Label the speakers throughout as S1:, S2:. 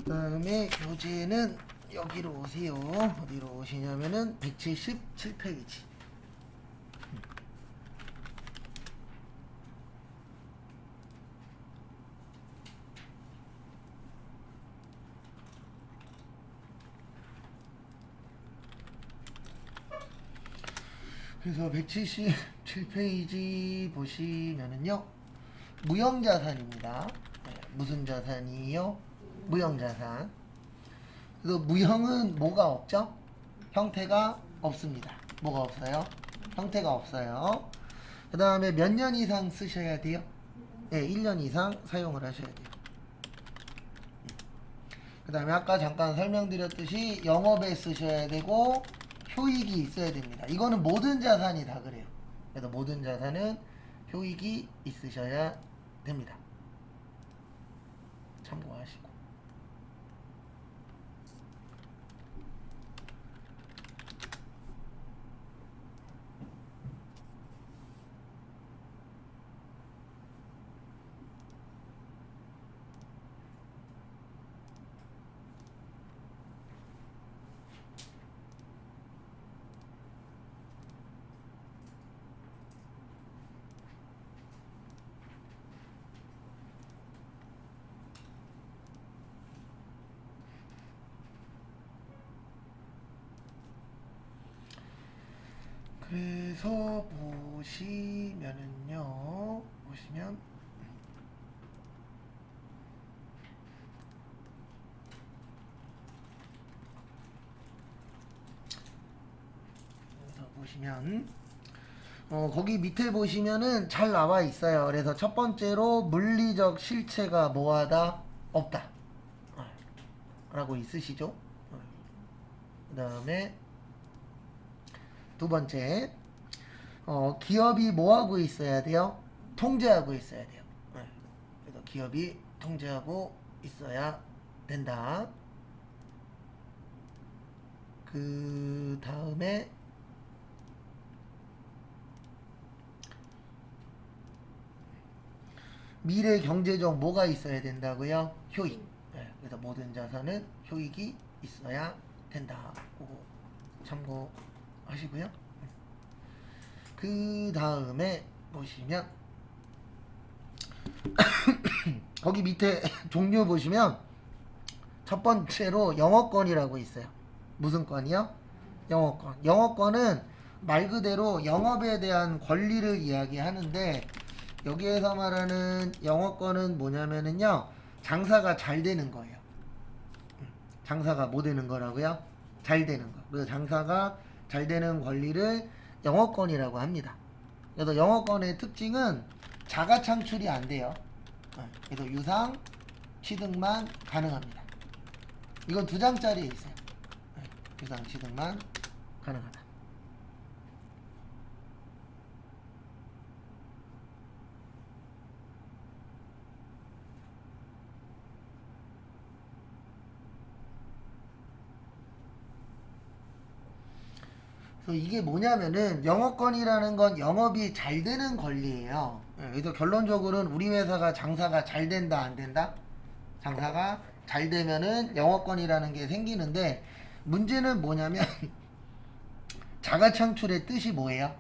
S1: 그다음에 교재는 여기로 오세요. 어디로 오시냐면은 177페이지. 그래서 177페이지 보시면은요, 무형자산입니다. 네, 무슨 자산이요? 무형자산. 그래서 무형은 뭐가 없죠? 형태가 없습니다. 뭐가 없어요? 형태가 없어요. 그 다음에 몇 년 이상 쓰셔야 돼요? 네, 1년 이상 사용을 하셔야 돼요. 그 다음에 아까 잠깐 설명드렸듯이 영업에 쓰셔야 되고 효익이 있어야 됩니다. 이거는 모든 자산이 다 그래요. 그래서 모든 자산은 효익이 있으셔야 됩니다. 참고하시고. 그래서 보시면은요, 보시면 그래서 보시면 거기 밑에 보시면은 잘 나와 있어요. 그래서 첫 번째로 물리적 실체가 뭐하다? 없다 라고 있으시죠? 그 다음에 두 번째, 기업이 뭐하고 있어야 돼요? 통제하고 있어야 돼요. 그래서 기업이 통제하고 있어야 된다. 그 다음에 미래 경제적 뭐가 있어야 된다고요? 효익. 그래서 모든 자산은 효익이 있어야 된다. 그거 참고하시고요. 그 다음에 보시면 거기 밑에 종류 보시면 첫 번째로 영업권이라고 있어요. 무슨 권이요? 영업권. 영업권은 말 그대로 영업에 대한 권리를 이야기하는데, 여기에서 말하는 영업권은 뭐냐면은요, 장사가 잘 되는 거예요. 장사가 뭐 되는 거라고요? 잘 되는 거. 그래서 장사가 잘 되는 권리를 영업권이라고 합니다. 그래서 영업권의 특징은 자가 창출이 안 돼요. 그래서 유상 취득만 가능합니다. 이건 2장짜리에 있어요. 유상 취득만 가능하다. 그래서 이게 뭐냐면은 영업권이라는 건 영업이 잘 되는 권리예요. 그래서 결론적으로는 우리 회사가 장사가 잘 된다 안 된다? 장사가 잘 되면은 영업권이라는 게 생기는데, 문제는 뭐냐면 자가 창출의 뜻이 뭐예요?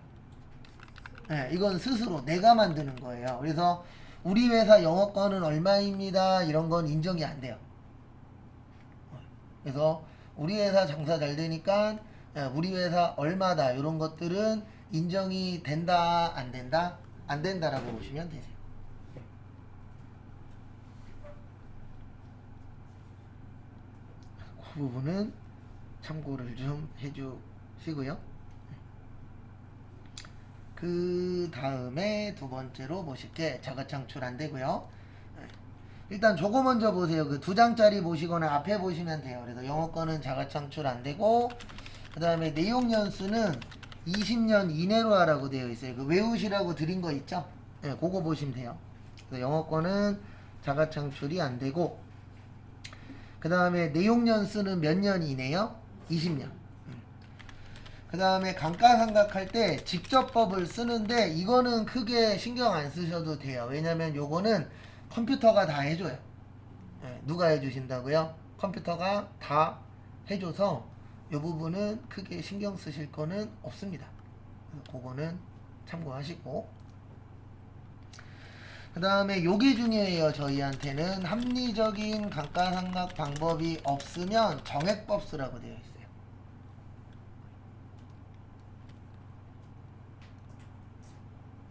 S1: 이건 스스로 내가 만드는 거예요. 그래서 우리 회사 영업권은 얼마입니다 이런 건 인정이 안 돼요. 그래서 우리 회사 장사 잘 되니까 우리 회사 얼마다 이런 것들은 인정이 된다 안 된다? 안 된다라고 보시면 되세요. 그 부분은 참고를 좀 해주시고요. 그 다음에 두 번째로 보실 게 자가 창출 안 되고요. 일단 저거 먼저 보세요. 그 2장짜리 보시거나 앞에 보시면 돼요. 그래서 영어권은 자가 창출 안 되고, 그 다음에 내용 연수는 20년 이내로 하라고 되어 있어요. 그 외우시라고 드린 거 있죠? 네, 그거 보시면 돼요. 그래서 영어권은 자가 창출이 안 되고, 그 다음에 내용 연수는 몇 년 이내요? 20년. 그 다음에 감가상각할 때 직접법을 쓰는데, 이거는 크게 신경 안 쓰셔도 돼요. 왜냐면 요거는 컴퓨터가 다 해줘요. 누가 해주신다고요? 컴퓨터가 다 해줘서 이 부분은 크게 신경 쓰실 거는 없습니다. 그래서 그거는 참고하시고, 그 다음에 요게 중요해요. 저희한테는 합리적인 감가상각 방법이 없으면 정액법 쓰라고 되어 있어요.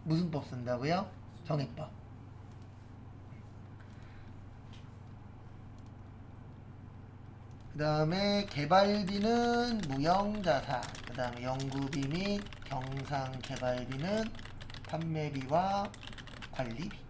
S1: 무슨 법 쓴다고요? 정액법. 그 다음에 개발비는 무형자산, 그 다음에 연구비 및 경상개발비는 판매비와 관리비.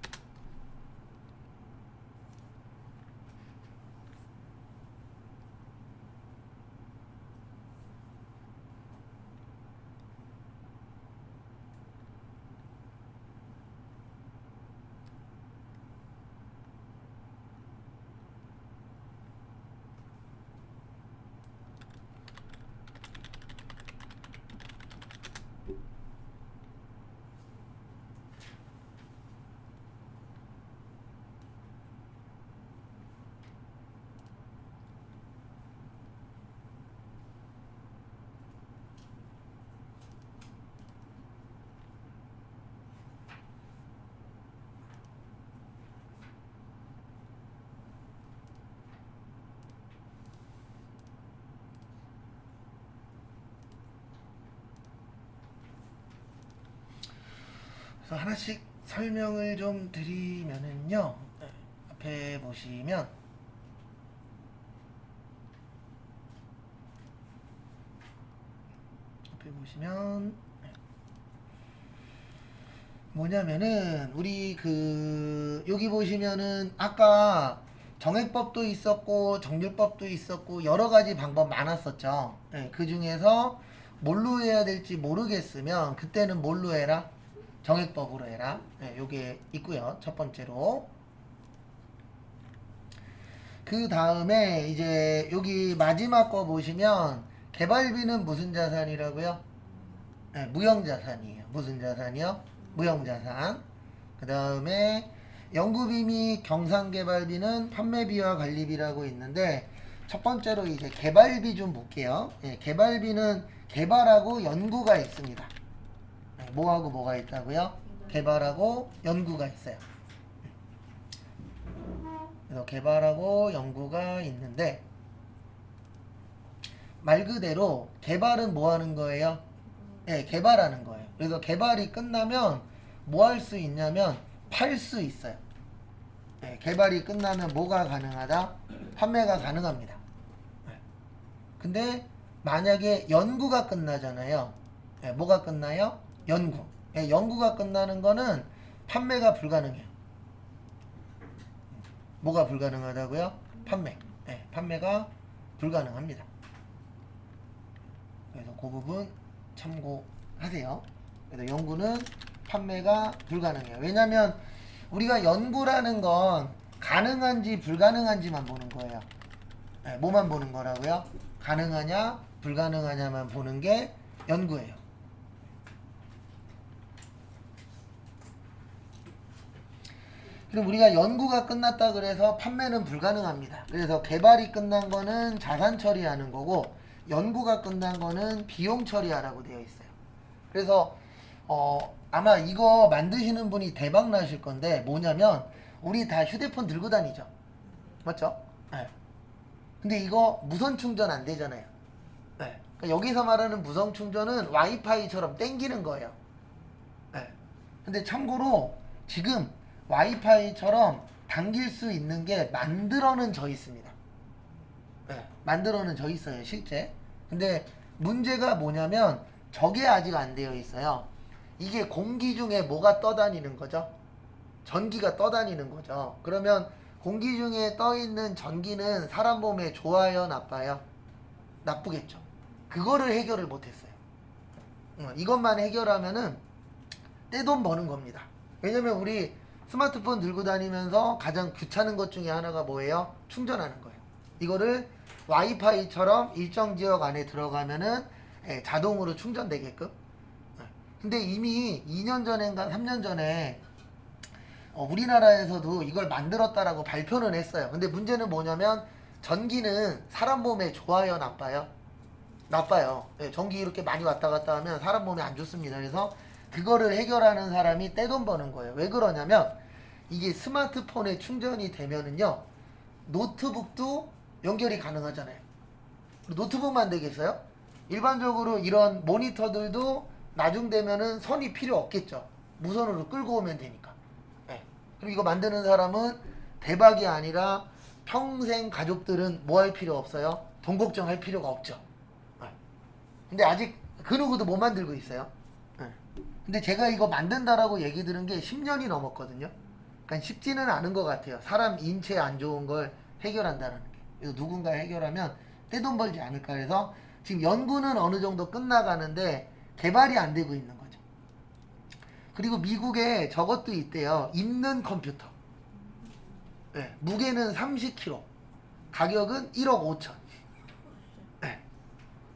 S1: 그래서 하나씩 설명을 좀 드리면은요, 앞에 보시면 뭐냐면은 우리 여기 보시면은 아까 정액법도 있었고 정률법도 있었고 여러 가지 방법 많았었죠. 그 중에서 뭘로 해야 될지 모르겠으면 그때는 뭘로 해라? 정액법으로 해라. 요게 있고요. 첫 번째로. 그 다음에 이제 여기 마지막 거 보시면 개발비는 무슨 자산이라고요? 무형자산이에요. 무슨 자산이요? 무형자산. 그 다음에 연구비 및 경상개발비는 판매비와 관리비라고 있는데, 첫 번째로 이제 개발비 좀 볼게요. 개발비는 개발하고 연구가 있습니다. 뭐하고 뭐가 있다고요? 개발하고 연구가 있어요. 그래서 개발하고 연구가 있는데, 말 그대로 개발은 뭐 하는 거예요? 개발하는 거예요. 그래서 개발이 끝나면 뭐 할 수 있냐면 팔 수 있어요. 개발이 끝나면 뭐가 가능하다? 판매가 가능합니다. 근데 만약에 연구가 끝나잖아요. 뭐가 끝나요? 연구. 연구가 끝나는 거는 판매가 불가능해요. 뭐가 불가능하다고요? 판매. 판매가 불가능합니다. 그래서 그 부분 참고하세요. 그래서 연구는 판매가 불가능해요. 왜냐면 우리가 연구라는 건 가능한지 불가능한지만 보는 거예요. 뭐만 보는 거라고요? 가능하냐 불가능하냐만 보는 게 연구예요. 그럼 우리가 연구가 끝났다 그래서 판매는 불가능합니다. 그래서 개발이 끝난 거는 자산 처리하는 거고, 연구가 끝난 거는 비용 처리하라고 되어 있어요. 그래서 아마 이거 만드시는 분이 대박 나실 건데, 뭐냐면 우리 다 휴대폰 들고 다니죠. 맞죠? 네. 근데 이거 무선 충전 안 되잖아요. 네. 그러니까 여기서 말하는 무선 충전은 와이파이처럼 땡기는 거예요. 네. 근데 참고로 지금 와이파이처럼 당길 수 있는 게 만들어는 져 있습니다. 만들어는 져 있어요, 실제. 근데 문제가 뭐냐면 저게 아직 안 되어 있어요. 이게 공기 중에 뭐가 떠다니는 거죠? 전기가 떠다니는 거죠. 그러면 공기 중에 떠 있는 전기는 사람 몸에 좋아요, 나빠요? 나쁘겠죠. 그거를 해결을 못했어요. 이것만 해결하면은 떼돈 버는 겁니다. 왜냐면 우리 스마트폰 들고 다니면서 가장 귀찮은 것 중에 하나가 뭐예요? 충전하는 거예요. 이거를 와이파이처럼 일정 지역 안에 들어가면은 자동으로 충전되게끔. 근데 이미 2년 전인가 3년 전에 우리나라에서도 이걸 만들었다라고 발표는 했어요. 근데 문제는 뭐냐면 전기는 사람 몸에 좋아요, 나빠요? 나빠요. 예, 전기 이렇게 많이 왔다 갔다 하면 사람 몸에 안 좋습니다. 그래서 그거를 해결하는 사람이 떼돈 버는 거예요. 왜 그러냐면 이게 스마트폰에 충전이 되면은요, 노트북도 연결이 가능하잖아요. 노트북만 되겠어요? 일반적으로 이런 모니터들도 나중 되면은 선이 필요 없겠죠. 무선으로 끌고 오면 되니까. 예. 그리고 이거 만드는 사람은 대박이 아니라 평생 가족들은 뭐 할 필요 없어요? 돈 걱정할 필요가 없죠. 예. 근데 아직 그 누구도 못 만들고 있어요. 예. 근데 제가 이거 만든다라고 얘기 들은 게 10년이 넘었거든요. 그러니까 쉽지는 않은 것 같아요. 사람 인체에 안 좋은 걸 해결한다는 게. 그래서 누군가 해결하면 떼돈 벌지 않을까 해서 지금 연구는 어느 정도 끝나가는데 개발이 안 되고 있는 거죠. 그리고 미국에 저것도 있대요. 입는 컴퓨터. 네, 무게는 30kg. 가격은 1억 5천. 네.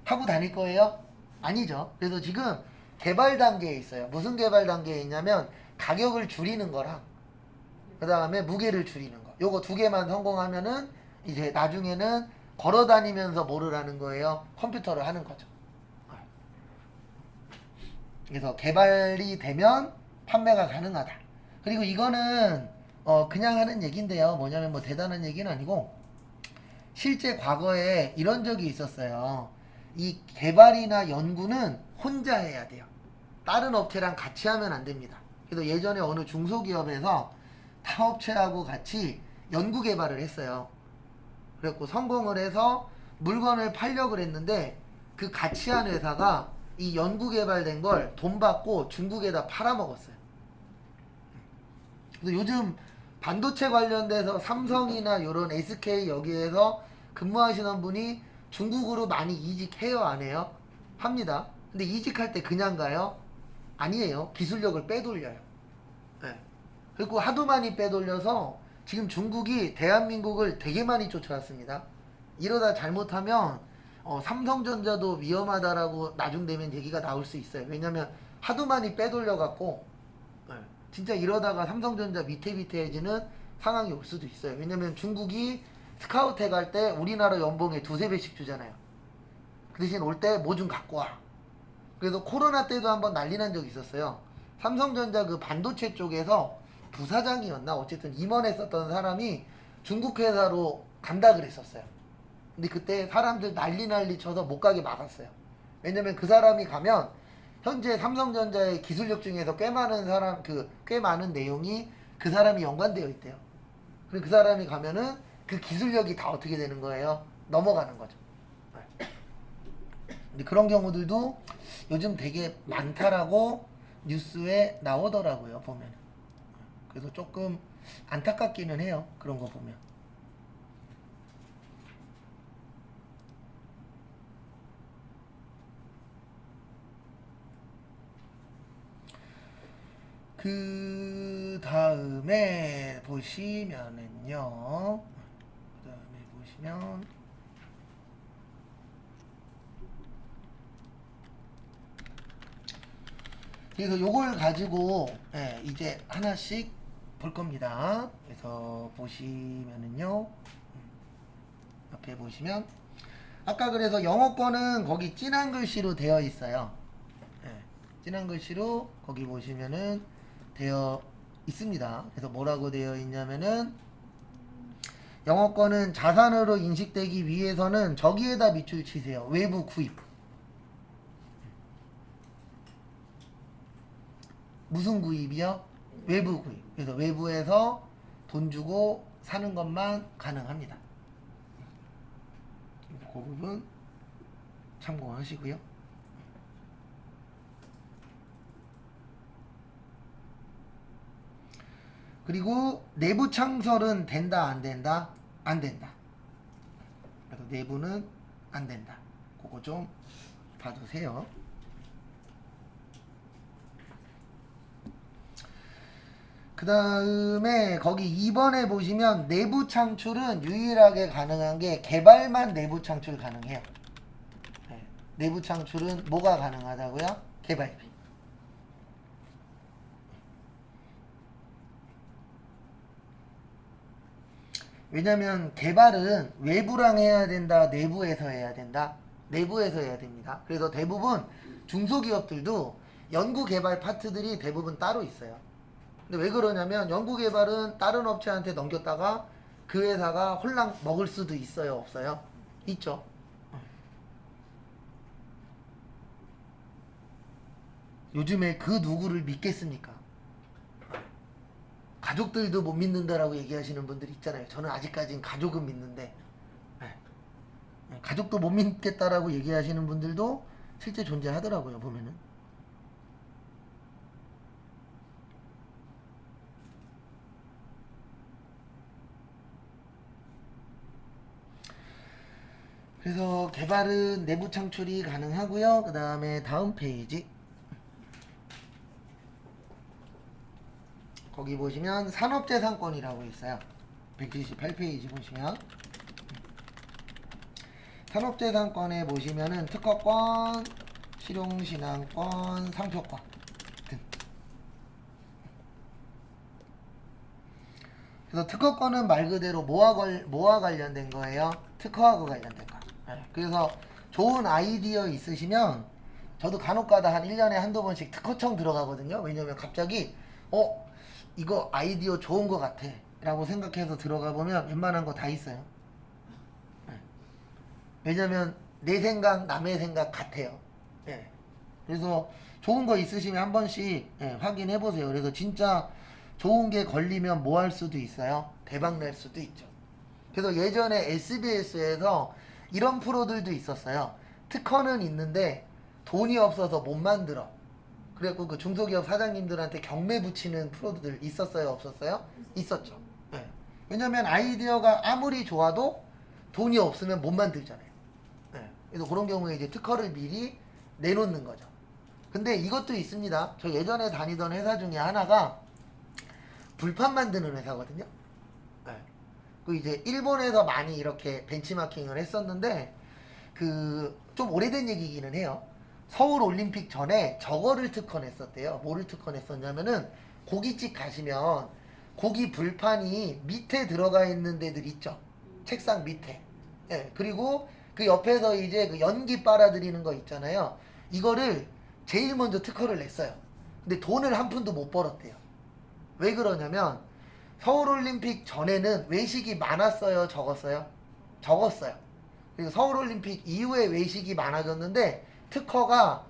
S1: 하고 다닐 거예요? 아니죠. 그래서 지금 개발 단계에 있어요. 무슨 개발 단계에 있냐면 가격을 줄이는 거랑 그 다음에 무게를 줄이는 거. 요거 두 개만 성공하면은 이제 나중에는 걸어 다니면서 뭐를 하는 거예요? 컴퓨터를 하는 거죠. 그래서 개발이 되면 판매가 가능하다. 그리고 이거는 그냥 하는 얘기인데요. 뭐냐면 뭐 대단한 얘기는 아니고 실제 과거에 이런 적이 있었어요. 이 개발이나 연구는 혼자 해야 돼요. 다른 업체랑 같이 하면 안 됩니다. 그래서 예전에 어느 중소기업에서 타 업체하고 같이 연구 개발을 했어요. 그래갖고 성공을 해서 물건을 팔려고 그랬는데 그 같이 한 회사가 이 연구 개발된 걸 돈 받고 중국에다 팔아먹었어요. 그래서 요즘 반도체 관련돼서 삼성이나 이런 SK 여기에서 근무하시는 분이 중국으로 많이 이직해요, 안 해요? 합니다. 근데 이직할 때 그냥 가요? 아니에요. 기술력을 빼돌려요. 네. 그리고 하도 많이 빼돌려서 지금 중국이 대한민국을 되게 많이 쫓아왔습니다. 이러다 잘못하면 삼성전자도 위험하다라고 나중 되면 얘기가 나올 수 있어요. 왜냐면 하도 많이 빼돌려갖고 진짜 이러다가 삼성전자 위태위태해지는 상황이 올 수도 있어요. 왜냐면 중국이 스카우트 해갈 때 우리나라 연봉에 두세 배씩 주잖아요. 그 대신 올 때 뭐 좀 갖고 와. 그래서 코로나 때도 한번 난리 난 적이 있었어요. 삼성전자 그 반도체 쪽에서 부사장이었나 어쨌든 임원했었던 사람이 중국 회사로 간다 그랬었어요. 근데 그때 사람들 난리 쳐서 못 가게 막았어요. 왜냐면 그 사람이 가면 현재 삼성전자의 기술력 중에서 꽤 많은 내용이 그 사람이 연관되어 있대요. 그리고 그 사람이 가면은 그 기술력이 다 어떻게 되는 거예요? 넘어가는 거죠. 근데 그런 경우들도 요즘 되게 많다라고 뉴스에 나오더라고요, 보면. 그래서 조금 안타깝기는 해요, 그런 거 보면. 그 다음에 보시면은요. 그 다음에 보시면 그래서 요걸 가지고 이제 하나씩 볼 겁니다. 그래서 보시면은요. 옆에 보시면 아까 그래서 영어권은 거기 진한 글씨로 되어 있어요. 진한 글씨로 거기 보시면은 되어 있습니다. 그래서 뭐라고 되어 있냐면은 영어권은 자산으로 인식되기 위해서는 저기에다 밑줄 치세요. 외부 구입. 무슨 구입이요? 외부 구입. 그래서 외부에서 돈 주고 사는 것만 가능합니다. 그 부분 참고하시고요. 그리고 내부 창설은 된다 안 된다? 안 된다. 그래서 내부는 안 된다. 그거 좀 봐주세요. 그 다음에 거기 2번에 보시면 내부 창출은 유일하게 가능한 게 개발만 내부 창출 가능해요. 내부 창출은 뭐가 가능하다고요? 개발비. 왜냐면 개발은 외부랑 해야 된다, 내부에서 해야 된다. 내부에서 해야 됩니다. 그래서 대부분 중소기업들도 연구개발 파트들이 대부분 따로 있어요. 근데 왜 그러냐면 연구개발은 다른 업체한테 넘겼다가 그 회사가 홀랑 먹을 수도 있어요, 없어요? 있죠. 요즘에 그 누구를 믿겠습니까? 가족들도 못 믿는다라고 얘기하시는 분들 있잖아요. 저는 아직까지는 가족은 믿는데 가족도 못 믿겠다라고 얘기하시는 분들도 실제 존재하더라고요, 보면은. 그래서 개발은 내부 창출이 가능하고요. 그 다음에 다음 페이지, 거기 보시면 산업재산권이라고 있어요. 178페이지 보시면 산업재산권에 보시면은 특허권, 실용신앙권, 상표권 등. 그래서 특허권은 말 그대로 뭐와 관련된 거예요? 특허하고 관련된 거. 그래서 좋은 아이디어 있으시면, 저도 간혹가다 한 1년에 한두 번씩 특허청 들어가거든요. 왜냐면 갑자기 이거 아이디어 좋은 거 같아 라고 생각해서 들어가 보면 웬만한 거 다 있어요. 왜냐면 내 생각 남의 생각 같아요. 그래서 좋은 거 있으시면 한 번씩 확인해 보세요. 그래서 진짜 좋은 게 걸리면 뭐 할 수도 있어요? 대박 날 수도 있죠. 그래서 예전에 SBS에서 이런 프로들도 있었어요. 특허는 있는데 돈이 없어서 못 만들어. 그래갖고 그 중소기업 사장님들한테 경매 붙이는 프로들 있었어요, 없었어요? 있었죠. 왜냐면 아이디어가 아무리 좋아도 돈이 없으면 못 만들잖아요. 그래서 그런 경우에 이제 특허를 미리 내놓는 거죠. 근데 이것도 있습니다. 저 예전에 다니던 회사 중에 하나가 불판 만드는 회사거든요. 그 이제 일본에서 많이 이렇게 벤치마킹을 했었는데, 그 좀 오래된 얘기기는 해요. 서울 올림픽 전에 저거를 특허냈었대요. 뭐를 특허냈었냐면은, 고깃집 가시면 고기 불판이 밑에 들어가 있는 데들 있죠. 책상 밑에. 그리고 그 옆에서 이제 그 연기 빨아들이는 거 있잖아요. 이거를 제일 먼저 특허를 냈어요. 근데 돈을 한 푼도 못 벌었대요. 왜 그러냐면 서울올림픽 전에는 외식이 많았어요, 적었어요? 적었어요. 그리고 서울올림픽 이후에 외식이 많아졌는데, 특허가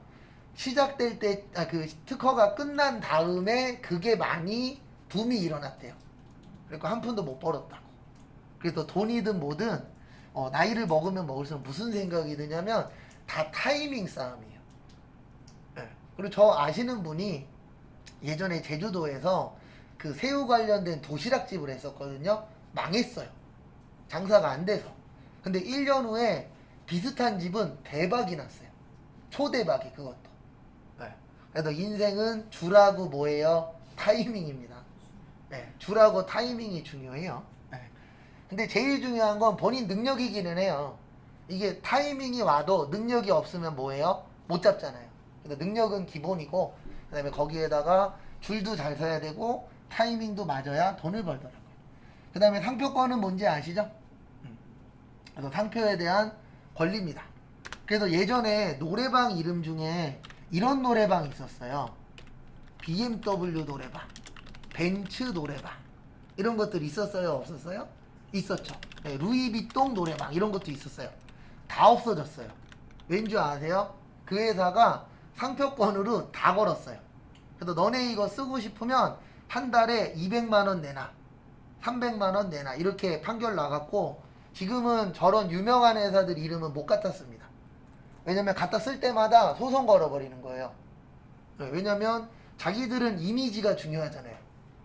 S1: 시작될 때, 그 특허가 끝난 다음에 그게 많이 붐이 일어났대요. 그러니까 한 푼도 못 벌었다고. 그래서 돈이든 뭐든 나이를 먹으면 먹을수록 무슨 생각이 드냐면 다 타이밍 싸움이에요. 그리고 저 아시는 분이 예전에 제주도에서 그 새우 관련된 도시락집을 했었거든요. 망했어요. 장사가 안 돼서. 근데 1년 후에 비슷한 집은 대박이 났어요. 초대박이, 그것도. 그래서 인생은 줄하고 뭐예요? 타이밍입니다. 줄하고 타이밍이 중요해요. 근데 제일 중요한 건 본인 능력이기는 해요. 이게 타이밍이 와도 능력이 없으면 뭐예요? 못 잡잖아요. 그래서 능력은 기본이고, 그 다음에 거기에다가 줄도 잘 서야 되고 타이밍도 맞아야 돈을 벌더라고요. 그 다음에 상표권은 뭔지 아시죠? 그래서 상표에 대한 권리입니다. 그래서 예전에 노래방 이름 중에 이런 노래방이 있었어요. BMW 노래방, 벤츠 노래방, 이런 것들이 있었어요, 없었어요? 있었죠. 루이비통 노래방 이런 것도 있었어요. 다 없어졌어요. 왠지 아세요? 그 회사가 상표권으로 다 걸었어요. 그래서 너네 이거 쓰고 싶으면 한 달에 200만 원 내놔, 300만 원 내놔, 이렇게 판결 나갔고, 지금은 저런 유명한 회사들 이름은 못 갖다 씁니다. 왜냐면 갖다 쓸 때마다 소송 걸어버리는 거예요. 왜냐면 자기들은 이미지가 중요하잖아요.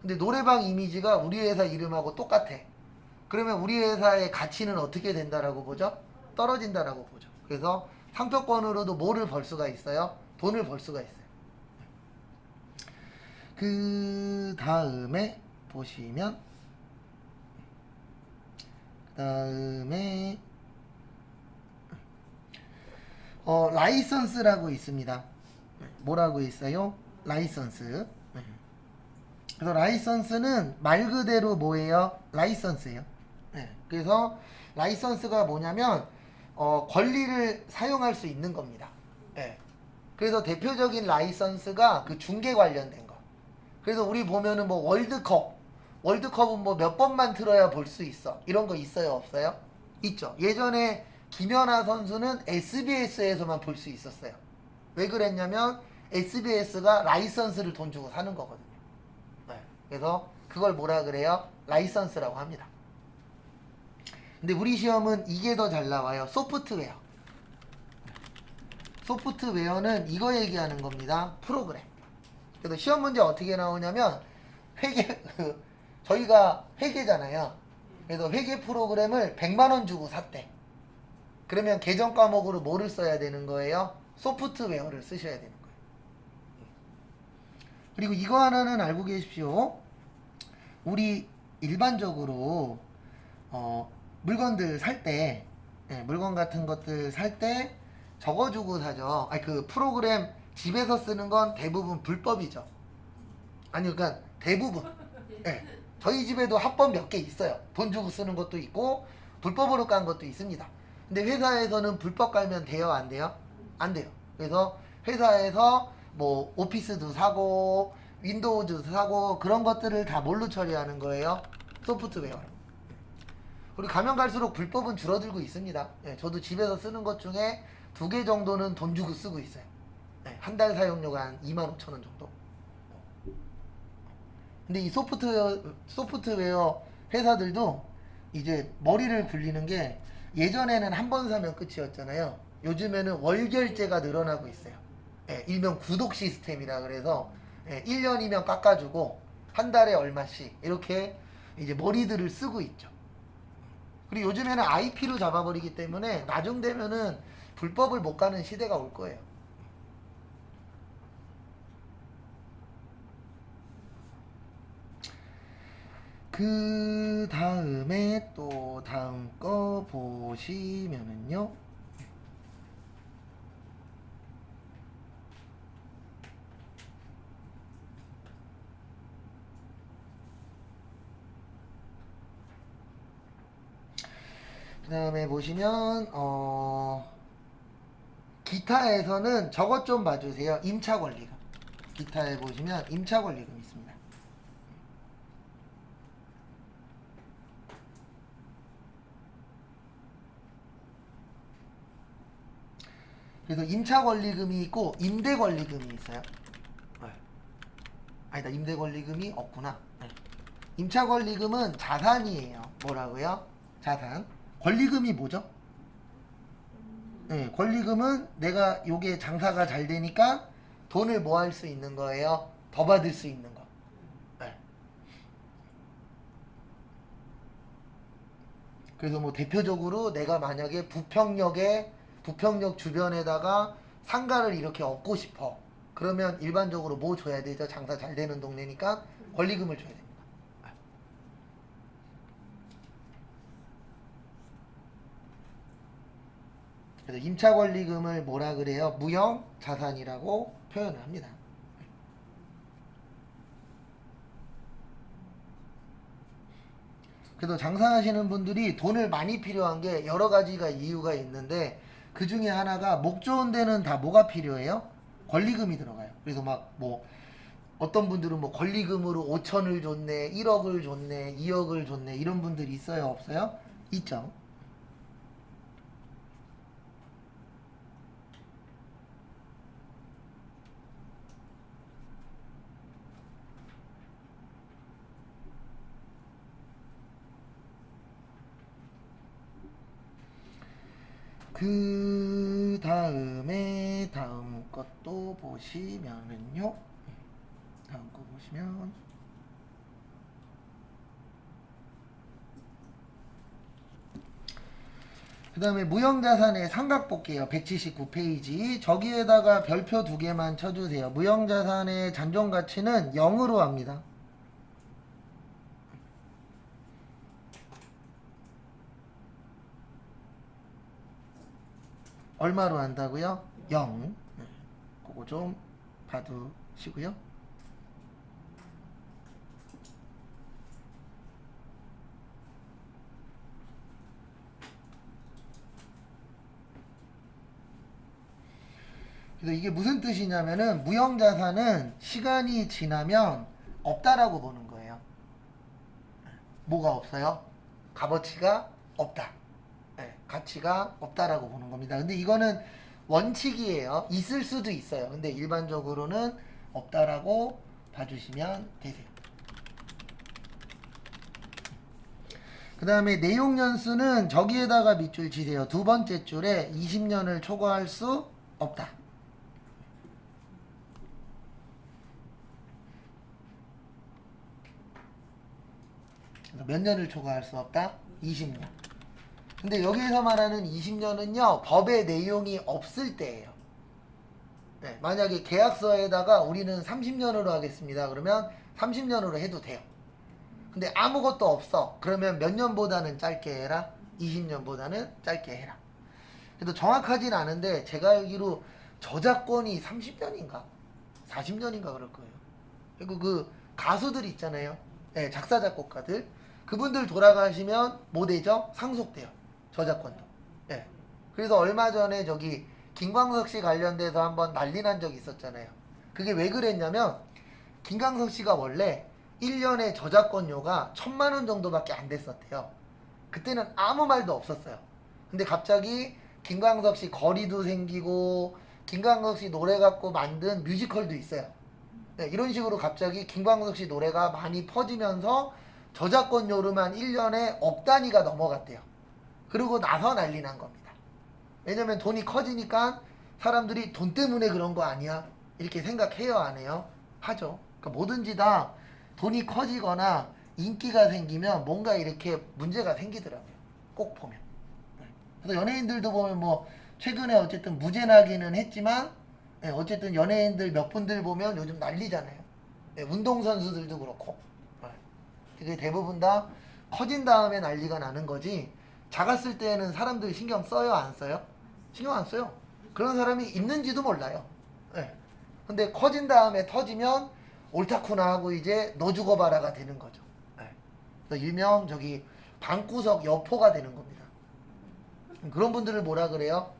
S1: 근데 노래방 이미지가 우리 회사 이름하고 똑같아. 그러면 우리 회사의 가치는 어떻게 된다라고 보죠? 떨어진다라고 보죠. 그래서 상표권으로도 뭐를 벌 수가 있어요? 돈을 벌 수가 있어요. 그 다음에 보시면, 라이선스라고 있습니다. 뭐라고 있어요? 라이선스. 그래서 라이선스는 말 그대로 뭐예요? 라이선스예요. 네, 그래서 라이선스가 뭐냐면 권리를 사용할 수 있는 겁니다. 네. 그래서 대표적인 라이선스가 그 중계 관련된 거. 그래서 우리 보면은 뭐 월드컵은 뭐 몇 번만 틀어야 볼 수 있어. 이런 거 있어요, 없어요? 있죠. 예전에 김연아 선수는 SBS에서만 볼 수 있었어요. 왜 그랬냐면 SBS가 라이선스를 돈 주고 사는 거거든요. 네. 그래서 그걸 뭐라 그래요? 라이선스라고 합니다. 근데 우리 시험은 이게 더 잘 나와요. 소프트웨어. 소프트웨어는 이거 얘기하는 겁니다. 프로그램. 그래서 시험 문제 어떻게 나오냐면 회계 저희가 회계잖아요. 그래서 회계 프로그램을 100만 원 주고 샀대. 그러면 계정 과목으로 뭐를 써야 되는 거예요? 소프트웨어를 쓰셔야 되는 거예요. 그리고 이거 하나는 알고 계십시오. 우리 일반적으로 물건들 살 때, 물건 같은 것들 살 때 적어주고 사죠. 아니, 그 프로그램 집에서 쓰는 건 대부분 불법이죠. 아니, 그러니까 대부분. 예. 저희 집에도 합법 몇 개 있어요. 돈 주고 쓰는 것도 있고 불법으로 깐 것도 있습니다. 근데 회사에서는 불법 깔면 돼요, 안 돼요? 안 돼요. 그래서 회사에서 뭐 오피스도 사고 윈도우도 사고 그런 것들을 다 뭘로 처리하는 거예요? 소프트웨어. 그리고 가면 갈수록 불법은 줄어들고 있습니다. 예, 저도 집에서 쓰는 것 중에 2개 정도는 돈 주고 쓰고 있어요. 예, 한 달 사용료가 한 25,000원 정도. 근데 이 소프트웨어 회사들도 이제 머리를 굴리는 게 예전에는 한 번 사면 끝이었잖아요. 요즘에는 월결제가 늘어나고 있어요. 예, 일명 구독 시스템이라 그래서 1년이면 깎아주고 한 달에 얼마씩 이렇게 이제 머리들을 쓰고 있죠. 그리고 요즘에는 IP로 잡아버리기 때문에 나중 되면은 불법을 못 가는 시대가 올 거예요. 그 다음에 또 다음 거 보시면은요. 그 다음에 보시면 기타에서는 저것 좀 봐주세요. 임차 권리금. 기타에 보시면 임차 권리금 있습니다. 그래서 임차 권리금이 있고 임대 권리금이 있어요. 네. 아니다, 임대 권리금이 없구나. 네. 임차 권리금은 자산이에요. 뭐라고요? 자산. 권리금이 뭐죠? 네, 권리금은 내가 요게 장사가 잘 되니까 돈을 뭐 할 수 있는 거예요? 더 받을 수 있는 거. 네. 그래서 뭐 대표적으로 내가 만약에 부평역 주변에다가 상가를 이렇게 얻고 싶어. 그러면 일반적으로 뭐 줘야 되죠? 장사 잘 되는 동네니까 권리금을 줘야 됩니다. 그래서 임차 권리금을 뭐라 그래요? 무형 자산이라고 표현을 합니다. 그래서 장사하시는 분들이 돈을 많이 필요한 게 여러 가지가 이유가 있는데 그 중에 하나가 목 좋은 데는 다 뭐가 필요해요? 권리금이 들어가요. 그래서 막 뭐 어떤 분들은 뭐 권리금으로 5천을 줬네, 1억을 줬네, 2억을 줬네 이런 분들이 있어요, 없어요? 있죠. 그 다음에 다음 것도 보시면은요. 다음 거 보시면 그 다음에 무형자산의 삼각 볼게요. 179페이지. 저기에다가 별표 2개만 쳐주세요. 무형자산의 잔존가치는 0으로 합니다. 얼마로 한다고요? 0. 그거 좀 봐두시고요. 그래서 이게 무슨 뜻이냐면은 무형자산은 시간이 지나면 없다라고 보는 거예요. 뭐가 없어요? 값어치가 없다. 네, 가치가 없다라고 보는 겁니다. 근데 이거는 원칙이에요. 있을 수도 있어요. 근데 일반적으로는 없다라고 봐주시면 되세요. 그 다음에 내용 연수는 저기에다가 밑줄 치세요. 두 번째 줄에 20년을 초과할 수 없다. 몇 년을 초과할 수 없다? 20년. 근데 여기에서 말하는 20년은요, 법의 내용이 없을 때예요. 네, 만약에 계약서에다가 우리는 30년으로 하겠습니다. 그러면 30년으로 해도 돼요. 근데 아무것도 없어. 그러면 몇 년보다는 짧게 해라? 20년보다는 짧게 해라. 그래도 정확하진 않은데 제가 알기로 저작권이 30년인가? 40년인가 그럴 거예요. 그리고 그 가수들 있잖아요. 네, 작사, 작곡가들. 그분들 돌아가시면 뭐 되죠? 상속돼요. 저작권도. 네. 그래서 얼마 전에 저기 김광석 씨 관련돼서 한번 난리 난 적이 있었잖아요. 그게 왜 그랬냐면 김광석 씨가 원래 1년에 저작권료가 1,000만 원 정도밖에 안 됐었대요. 그때는 아무 말도 없었어요. 근데 갑자기 김광석 씨 거리도 생기고 김광석 씨 노래 갖고 만든 뮤지컬도 있어요. 네, 이런 식으로 갑자기 김광석 씨 노래가 많이 퍼지면서 저작권료로만 1년에 억 단위가 넘어갔대요. 그러고 나서 난리 난 겁니다. 왜냐면 돈이 커지니까 사람들이 돈 때문에 그런 거 아니야? 이렇게 생각해요, 안 해요? 하죠. 그러니까 뭐든지 다 돈이 커지거나 인기가 생기면 뭔가 이렇게 문제가 생기더라고요. 꼭 보면. 그래서 연예인들도 보면 뭐 최근에 어쨌든 무죄 나기는 했지만 어쨌든 연예인들 몇 분들 보면 요즘 난리잖아요. 운동선수들도 그렇고. 그게 대부분 다 커진 다음에 난리가 나는 거지. 작았을 때는 사람들이 신경 써요, 안 써요? 신경 안 써요. 그런 사람이 있는지도 몰라요. 근데 커진 다음에 터지면 옳다쿠나 하고 이제 너 죽어봐라가 되는 거죠. 그래서 일명 저기 방구석 여포가 되는 겁니다. 그런 분들을 뭐라 그래요?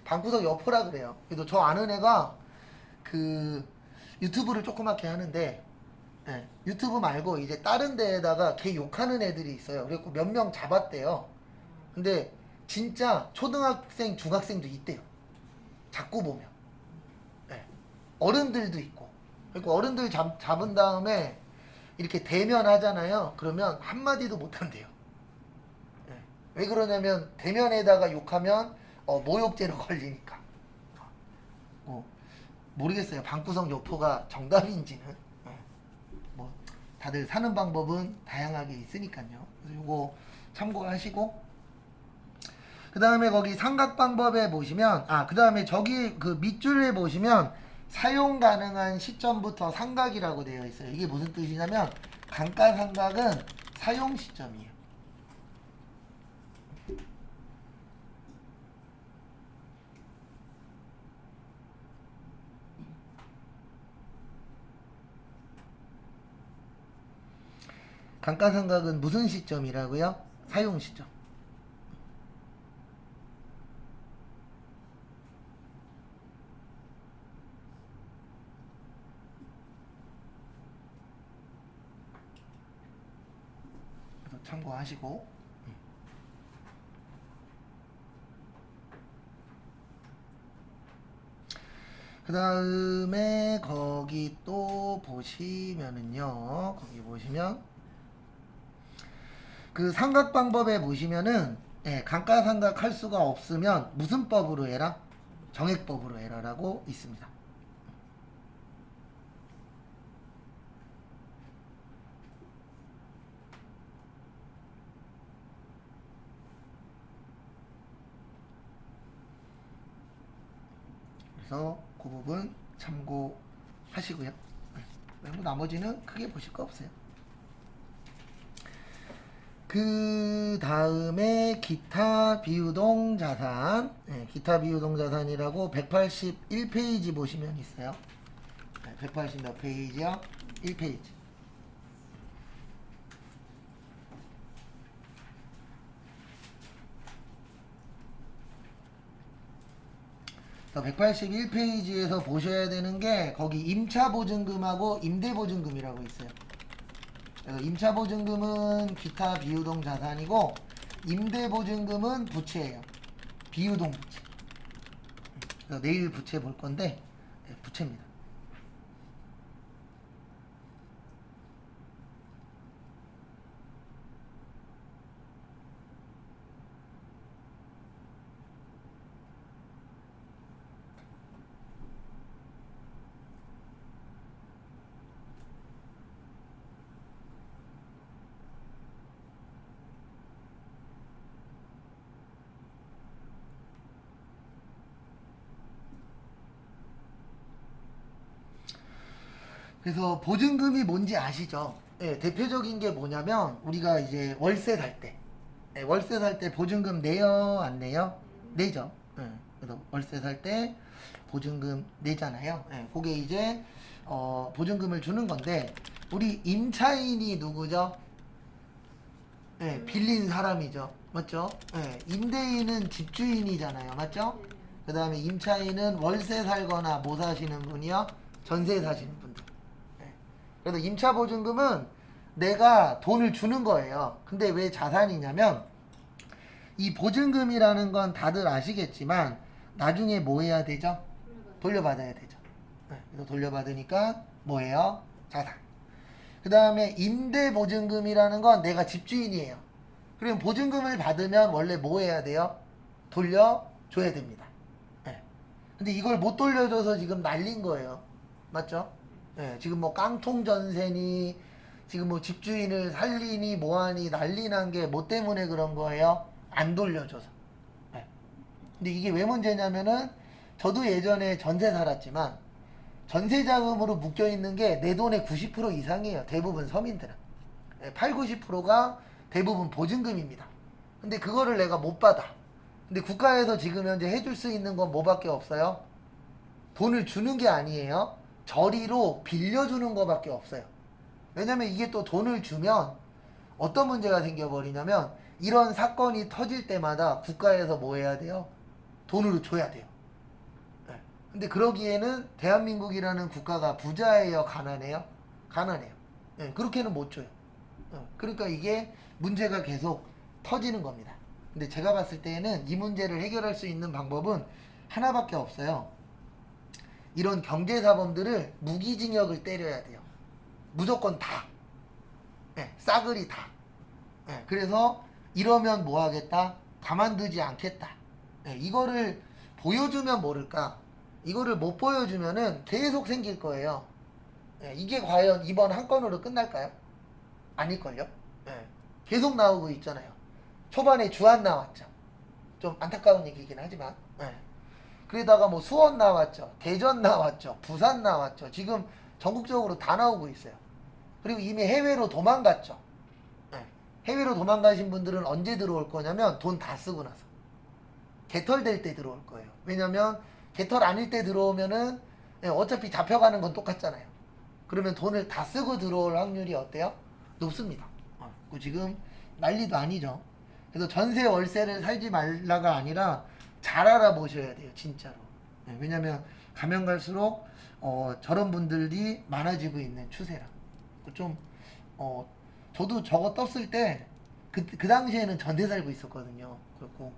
S1: 방구석 여포라 그래요. 그래도 저 아는 애가 그 유튜브를 조그맣게 하는데 유튜브 말고 이제 다른 데에다가 걔 욕하는 애들이 있어요. 그래갖고 몇 명 잡았대요. 근데 진짜 초등학생, 중학생도 있대요. 자꾸 보면. 어른들도 있고. 그리고 어른들 잡은 다음에 이렇게 대면하잖아요. 그러면 한마디도 못한대요. 왜 그러냐면 대면에다가 욕하면 모욕죄로 걸리니까. 모르겠어요. 방구석 여포가 정답인지는. 뭐 다들 사는 방법은 다양하게 있으니까요. 그래서 이거 참고하시고. 그 다음에 거기 삼각방법에 보시면 그 다음에 저기 그 밑줄에 보시면 사용 가능한 시점부터 삼각이라고 되어 있어요. 이게 무슨 뜻이냐면 감가상각은 사용 시점이에요. 감가상각은 무슨 시점이라고요? 사용 시점. 그래서 참고하시고. 그 다음에 거기 또 보시면은요. 거기 보시면 그 삼각방법에 보시면은 감가상각 할 수가 없으면 무슨 법으로 해라? 정액법으로 해라라고 있습니다. 그래서 그 부분 참고하시고요. 뭐 나머지는 크게 보실 거 없어요. 그 다음에 기타 비유동 자산, 기타 비유동 자산이라고 181페이지 보시면 있어요. 180 몇 페이지요? 1페이지. 181페이지에서 보셔야 되는 게 거기 임차보증금하고 임대보증금이라고 있어요. 그래서 임차보증금은 기타 비유동 자산이고 임대보증금은 부채예요. 비유동 부채. 그래서 내일 부채 볼 건데 부채입니다. 그래서 보증금이 뭔지 아시죠? 예, 대표적인 게 뭐냐면 우리가 이제 월세 살 때, 월세 살 때 보증금 내요, 안 내요? 내죠. 그래서 월세 살 때 보증금 내잖아요. 그게 이제 보증금을 주는 건데 우리 임차인이 누구죠? 빌린 사람이죠. 맞죠? 임대인은 집주인이잖아요. 맞죠? 그 다음에 임차인은 월세 살거나 뭐 사시는 분이요? 전세 사시는 분들. 그래서 임차보증금은 내가 돈을 주는 거예요. 근데 왜 자산이냐면 이 보증금이라는 건 다들 아시겠지만 나중에 뭐 해야 되죠? 돌려받아야 되죠. 그래서 돌려받으니까 뭐예요? 자산. 그 다음에 임대보증금이라는 건 내가 집주인이에요. 그럼 보증금을 받으면 원래 뭐 해야 돼요? 돌려줘야 됩니다. 근데 이걸 못 돌려줘서 지금 날린 거예요. 맞죠? 지금 뭐 깡통 전세니 지금 뭐 집주인을 살리니 뭐하니 난리 난 게 뭐 때문에 그런 거예요? 안 돌려줘서. 근데 이게 왜 문제냐면은 저도 예전에 전세 살았지만 전세 자금으로 묶여 있는 게 내 돈의 90% 이상이에요. 대부분 서민들은. 8, 90%가 대부분 보증금입니다. 근데 그거를 내가 못 받아. 근데 국가에서 지금 현재 해줄 수 있는 건 뭐밖에 없어요? 돈을 주는 게 아니에요. 저리로 빌려주는 거밖에 없어요. 왜냐면 이게 또 돈을 주면 어떤 문제가 생겨버리냐면 이런 사건이 터질 때마다 국가에서 뭐 해야 돼요? 돈으로 줘야 돼요. 근데 그러기에는 대한민국이라는 국가가 부자예요? 가난해요? 가난해요. 그렇게는 못 줘요. 그러니까 이게 문제가 계속 터지는 겁니다. 근데 제가 봤을 때에는 이 문제를 해결할 수 있는 방법은 하나밖에 없어요. 이런 경제사범들을 무기징역을 때려야 돼요. 무조건 다. 싸그리 다. 그래서 이러면 뭐 하겠다? 가만두지 않겠다. 이거를 보여주면 모를까? 이거를 못 보여주면은 계속 생길 거예요. 이게 과연 이번 한 건으로 끝날까요? 아닐걸요? 계속 나오고 있잖아요. 초반에 주안 나왔죠. 좀 안타까운 얘기긴 하지만. 그러다가 뭐 수원 나왔죠. 대전 나왔죠. 부산 나왔죠. 지금 전국적으로 다 나오고 있어요. 그리고 이미 해외로 도망갔죠. 해외로 도망가신 분들은 언제 들어올 거냐면 돈 다 쓰고 나서. 개털될 때 들어올 거예요. 왜냐면 개털 아닐 때 들어오면은 어차피 잡혀가는 건 똑같잖아요. 그러면 돈을 다 쓰고 들어올 확률이 어때요? 높습니다. 지금 난리도 아니죠. 그래서 전세 월세를 살지 말라가 아니라 잘 알아보셔야 돼요. 진짜로. 왜냐면 가면 갈수록 저런 분들이 많아지고 있는 추세라. 좀 저도 저거 떴을 때 그 당시에는 전세 살고 있었거든요. 그렇고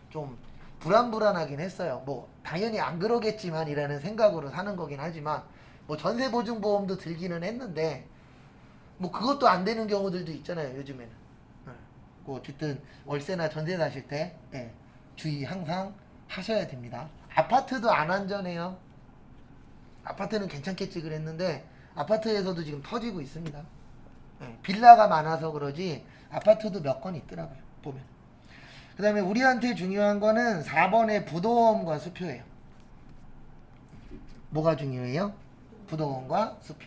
S1: 좀 불안불안하긴 했어요. 뭐 당연히 안 그러겠지만이라는 생각으로 사는 거긴 하지만 뭐 전세 보증 보험도 들기는 했는데 뭐 그것도 안 되는 경우들도 있잖아요. 요즘에는. 어쨌든 월세나 전세 사실 때 주의 항상 하셔야 됩니다. 아파트도 안 안전해요. 아파트는 괜찮겠지 그랬는데 아파트에서도 지금 터지고 있습니다. 빌라가 많아서 그러지 아파트도 몇 건 있더라고요. 보면. 그 다음에 우리한테 중요한 거는 4번의 부도음과 수표예요. 뭐가 중요해요? 부도음과 수표.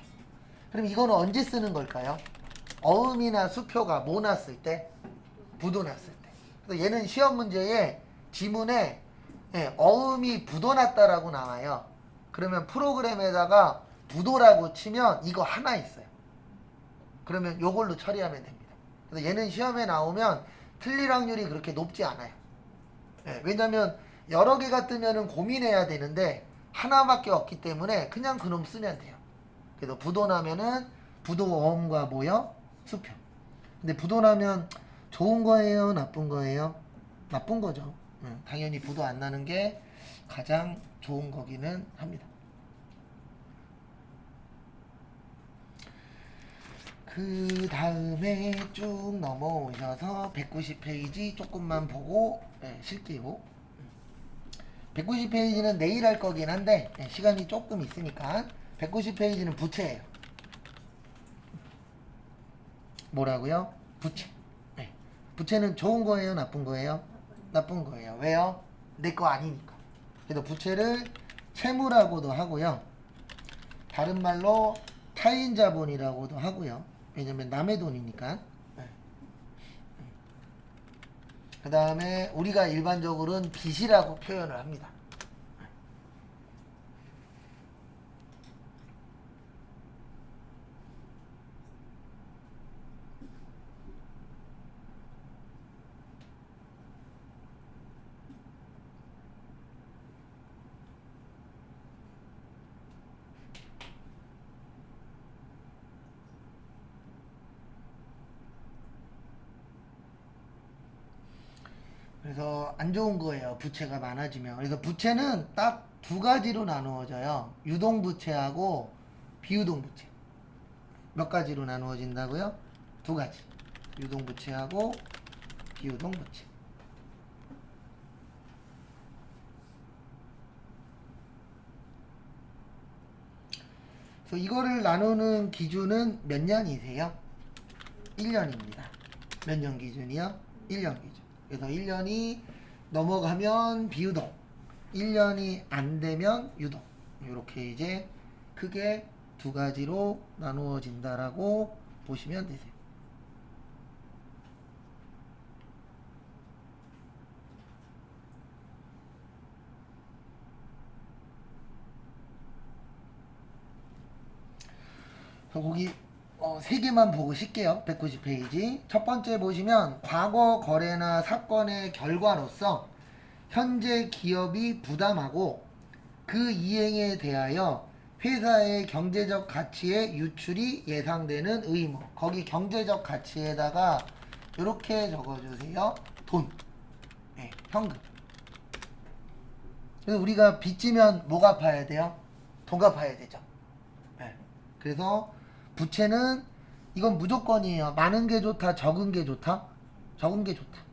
S1: 그럼 이거는 언제 쓰는 걸까요? 어음이나 수표가 뭐 났을 때? 부도 났을 때. 그래서 얘는 시험 문제에 지문에 어음이 부도 났다라고 나와요. 그러면 프로그램에다가 부도라고 치면 이거 하나 있어요. 그러면 요걸로 처리하면 됩니다. 그래서 얘는 시험에 나오면 틀릴 확률이 그렇게 높지 않아요. 왜냐면 여러 개가 뜨면은 고민해야 되는데 하나밖에 없기 때문에 그냥 그놈 쓰면 돼요. 그래서 부도 나면은 부도 어음과 뭐요? 수표. 근데 부도 나면 좋은 거예요? 나쁜 거예요? 나쁜 거죠. 당연히 부도 안 나는 게 가장 좋은 거기는 합니다. 그 다음에 쭉 넘어오셔서 190페이지 조금만 보고 쉴게요. 190페이지는 내일 할 거긴 한데 시간이 조금 있으니까 190페이지는 부채예요. 뭐라고요? 부채. 부채는 좋은 거예요? 나쁜 거예요? 나쁜 거예요. 왜요? 내 거 아니니까. 그래서 부채를 채무라고도 하고요. 다른 말로 타인 자본이라고도 하고요. 왜냐면 남의 돈이니까. 그 다음에 우리가 일반적으로는 빚이라고 표현을 합니다. 그래서 안 좋은 거예요. 부채가 많아지면. 그래서 부채는 딱 두 가지로 나누어져요. 유동부채하고 비유동부채. 몇 가지로 나누어진다고요? 두 가지. 유동부채하고 비유동부채. 그래서 이거를 나누는 기준은 몇 년이세요? 1년입니다. 몇 년 기준이요? 1년 기준. 그래서 1년이 넘어가면 비유동, 1년이 안 되면 유동. 이렇게 이제 크게 두 가지로 나누어진다라고 보시면 되세요. 거기 세 개만 보고 쉴게요. 190페이지. 첫 번째 보시면 과거 거래나 사건의 결과로서 현재 기업이 부담하고 그 이행에 대하여 회사의 경제적 가치의 유출이 예상되는 의무. 거기 경제적 가치에다가 이렇게 적어주세요. 돈. 네, 현금. 그래서 우리가 빚지면 뭐 갚아야 돼요? 돈 갚아야 되죠. 네. 그래서 부채는 이건 무조건이에요. 많은 게 좋다, 적은 게 좋다? 적은 게 좋다.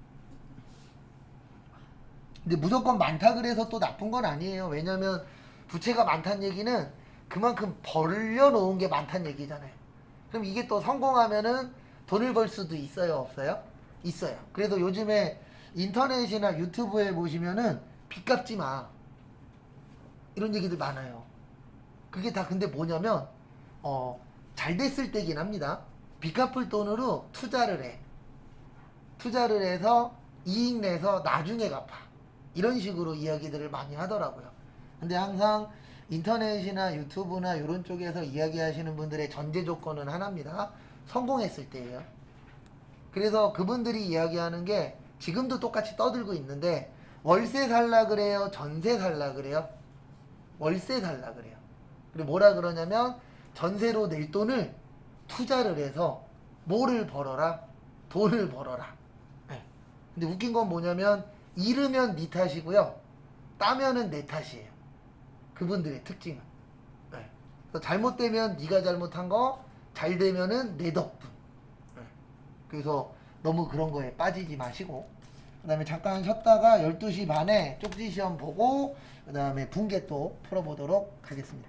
S1: 근데 무조건 많다 그래서 또 나쁜 건 아니에요. 왜냐면 부채가 많다는 얘기는 그만큼 벌려놓은 게 많다는 얘기잖아요. 그럼 이게 또 성공하면은 돈을 벌 수도 있어요, 없어요? 있어요. 그래서 요즘에 인터넷이나 유튜브에 보시면은 빚 갚지 마, 이런 얘기들 많아요. 그게 다 근데 뭐냐면 잘 됐을 때긴 합니다. 빚 갚을 돈으로 투자를 해. 투자를 해서 이익 내서 나중에 갚아. 이런 식으로 이야기들을 많이 하더라고요. 근데 항상 인터넷이나 유튜브나 이런 쪽에서 이야기하시는 분들의 전제 조건은 하나입니다. 성공했을 때예요. 그래서 그분들이 이야기하는 게 지금도 똑같이 떠들고 있는데 월세 살라 그래요? 전세 살라 그래요? 월세 살라 그래요. 그리고 뭐라 그러냐면 전세로 낼 돈을 투자를 해서 뭐를 벌어라? 돈을 벌어라. 네. 근데 웃긴 건 뭐냐면 잃으면 네 탓이고요. 따면은 내 탓이에요. 그분들의 특징은. 네. 그래서 잘못되면 네가 잘못한 거, 잘 되면은 내 덕분. 네. 그래서 너무 그런 거에 빠지지 마시고, 그 다음에 잠깐 쉬었다가 12시 반에 쪽지 시험 보고, 그 다음에 분계 또 풀어보도록 하겠습니다.